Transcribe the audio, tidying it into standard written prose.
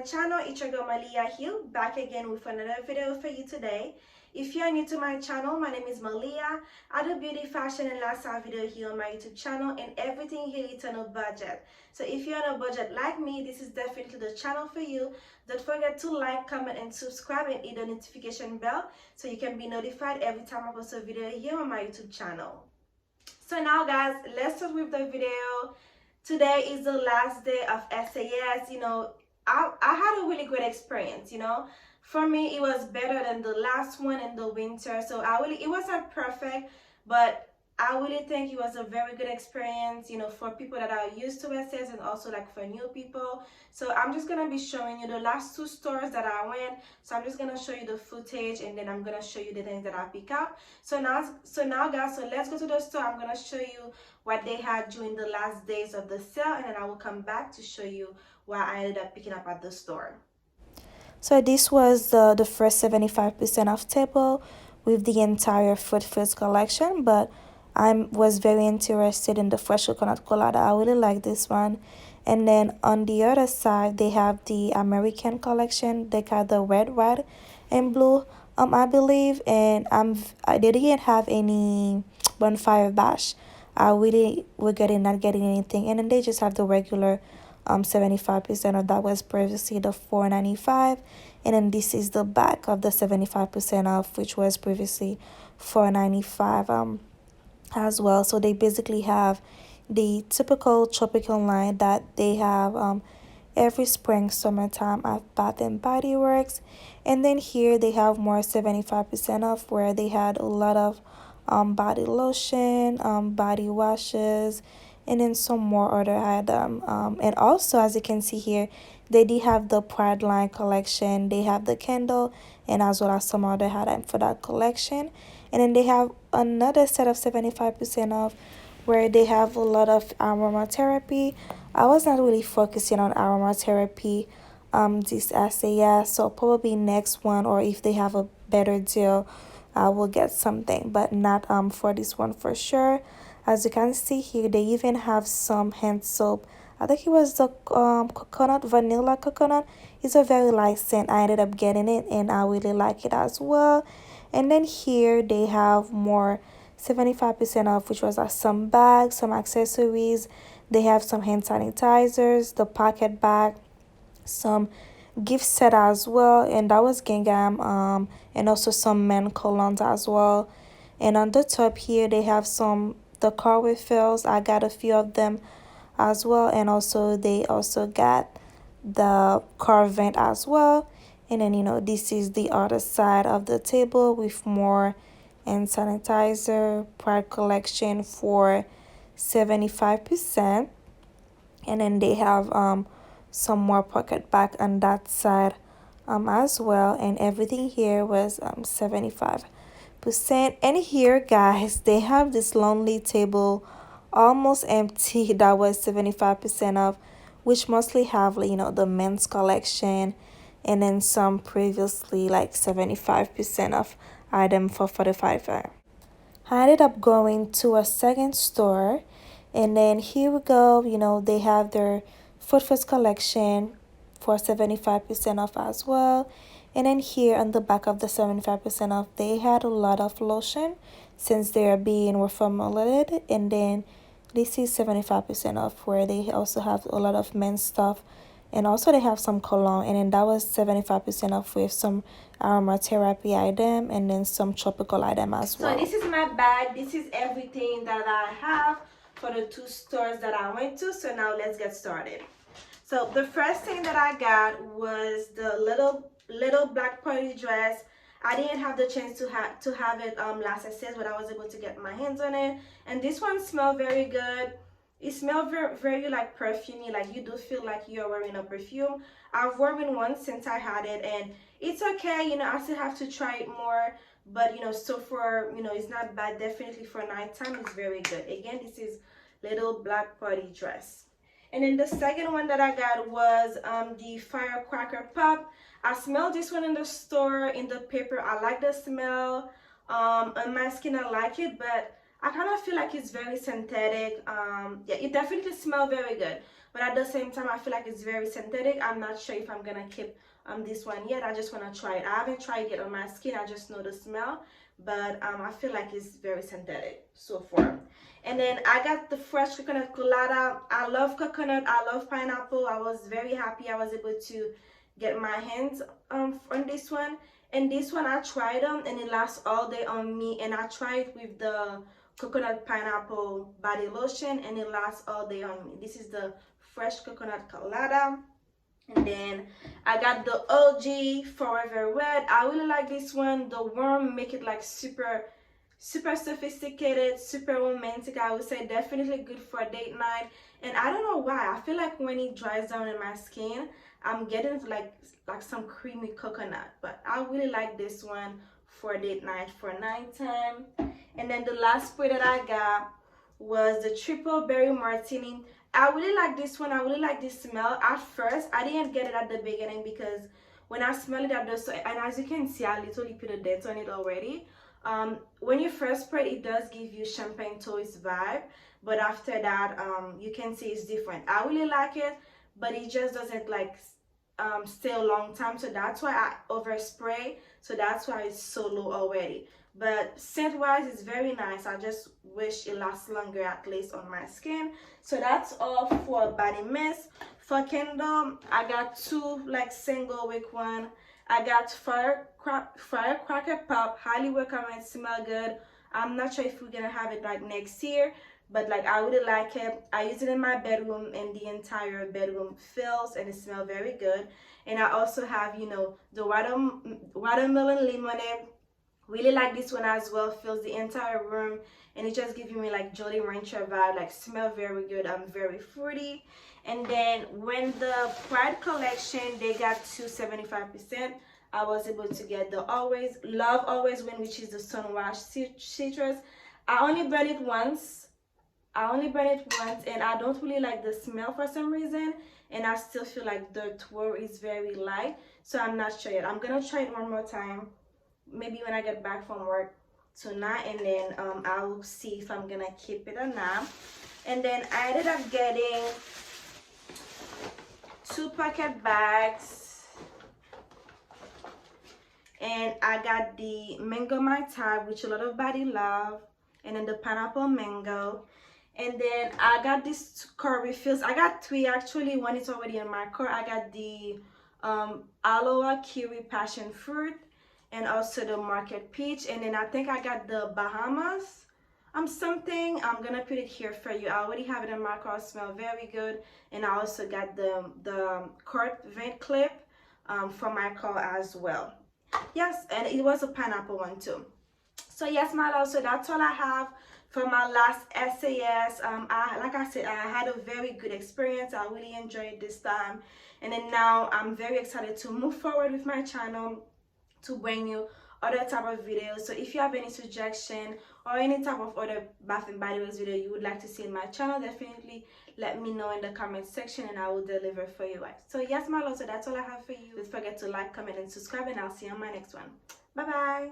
my channel. It's your girl Malia Hill, back again with another video for you today. If you are new to my channel, my name is Malia. I do beauty, fashion, and lifestyle video here on my YouTube channel, and everything here is on a budget. So if you're on a budget like me, this is definitely the channel for you. Don't forget to like, comment, and subscribe, and hit the notification bell so you can be notified every time I post a video here on my YouTube channel. So now guys, let's start with the video. Today is the last day of SAS. I had a really great experience. For me it was better than the last one in the winter. So it wasn't perfect, but I really think it was a very good experience, for people that are used to SAS and also like for new people. So I'm just gonna be showing you the last two stores that I went. So I'm just gonna show you the footage, and then I'm gonna show you the things that I pick up. So now guys, so let's go to the store. I'm gonna show you what they had during the last days of the sale, and then I will come back to show you what I ended up picking up at the store. So this was the first 75% off table with the entire Food Foods collection, but I was very interested in the fresh coconut colada. I really like this one. And then on the other side, they have the American collection. They got the red, white, and blue, I believe. And they didn't have any bonfire bash. I really regretted not getting anything. And then they just have the regular 75% of that was previously the $4.95, and then this is the back of the 75% off, which was previously $4.95 as well. So they basically have the typical tropical line that they have every spring summertime at Bath and Body Works. And then here they have more 75% off, where they had a lot of body lotion, body washes, and then some more other item. And also, as you can see here, they did have the Pride line collection. They have the candle, and as well as some other item for that collection. And then they have another set of 75% off, where they have a lot of aromatherapy. I was not really focusing on aromatherapy this SAS, so probably next one, or if they have a better deal, I will get something, but not for this one for sure. As you can see here, they even have some hand soap. I think it was the coconut, vanilla coconut. It's a very light scent. I ended up getting it, and I really like it as well. And then here they have more 75% off, which was some bags, some accessories. They have some hand sanitizers, the pocket bag, some gift set as well, and that was gingham, and also some men colognes as well. And on the top here they have the car refills. I got a few of them as well, and also they also got the car vent as well. And then this is the other side of the table with more hand sanitizer, Pride collection for 75%. And then they have some more pocket bag on that side as well, and everything here was 75%. And here guys, they have this lonely table almost empty that was 75% off, which mostly have the men's collection, and then some previously like 75% off item for 45. I ended up going to a second store, and then here we go. They have their Food Foods collection for 75% off as well. And then here on the back of the 75% off, they had a lot of lotion since they are being reformulated. And then this is 75% off, where they also have a lot of men's stuff. And also they have some cologne, and then that was 75% off with some aromatherapy item and then some tropical item as well. So this is my bag. This is everything that I have for the two stores that I went to. So now let's get started. So the first thing that I got was the little black party dress. I didn't have the chance to have it last SAS, but I was able to get my hands on it. And this one smelled very good. It smelled very, very like perfumey. Like you do feel like you're wearing a perfume. I've worn one since I had it, and it's okay. I still have to try it more. But so for it's not bad. Definitely for nighttime, it's very good. Again, this is little black party dress. And then the second one that I got was the firecracker pop. I smelled this one in the store in the paper. I like the smell. On my skin I like it, but I kind of feel like it's very synthetic. Yeah, it definitely smells very good, but at the same time I feel like it's very synthetic. I'm not sure if I'm gonna keep this one yet. I just want to try it. I haven't tried it on my skin, I just know the smell, but I feel like it's very synthetic so far. And then I got the fresh coconut colada. I love coconut, I love pineapple. I was very happy I was able to get my hands on this one. And this one I tried them and it lasts all day on me, and I tried with the coconut pineapple body lotion and it lasts all day on me. This is the fresh coconut colada. And then I got the OG Forever Red. I really like this one. The warm make it like super sophisticated, super romantic. I would say definitely good for a date night. And I don't know why, I feel like when it dries down in my skin, I'm getting like some creamy coconut. But I really like this one for a date night, for nighttime. And then the last spray that I got was the Triple Berry Martini. I really like this one. I really like this smell. At first I didn't get it at the beginning because when I smell it, and as you can see, I literally put a dent on it already. When you first spray it, does give you champagne toast vibe, but after that you can see it's different. I really like it, but it just doesn't like stay a long time, so that's why I overspray, so that's why it's so low already. But scent wise, it's very nice. I just wish it lasts longer, at least on my skin. So that's all for body mist. For candle, I got two like single wick one. I got Firecracker Pop. Highly recommend. Smell good. I'm not sure if we're gonna have it like next year, but like I really like it. I use it in my bedroom and the entire bedroom fills and it smells very good. And I also have, you know, the watermelon lemonade. Really like this one as well. Fills the entire room and it just gives me like Jolly Rancher vibe. Like smell very good. I'm very fruity. And then when the Pride collection, they got to 75%, I was able to get the Always Win, which is the sun wash citrus. I only burn it once, and I don't really like the smell for some reason, and I still feel like the twirl is very light, so I'm not sure yet. I'm gonna try it one more time, maybe when I get back from work tonight, and then I'll see if I'm gonna keep it or not. And then I ended up getting 2 pocket bags, and I got the mango Mai Tai, which a lot of body love, and then the pineapple mango. And then I got these car refills. I got 3 actually. One is already in my car. I got the aloe kiwi passion fruit and also the market peach, and then I think I got the Bahamas something. I'm gonna put it here for you. I already have it in my car. It smells very good. And I also got the Kurt vent clip for my car as well. Yes, and it was a pineapple one too. So yes, my love, so that's all I have for my last SAS. Like I said, I had a very good experience. I really enjoyed this time, and then now I'm very excited to move forward with my channel to bring you other type of videos. So if you have any suggestion or any type of other Bath and Body Works video you would like to see in my channel, definitely let me know in the comment section and I will deliver for you guys. So yes, my love, so that's all I have for you. Don't forget to like, comment, and subscribe, and I'll see you on my next one. Bye bye.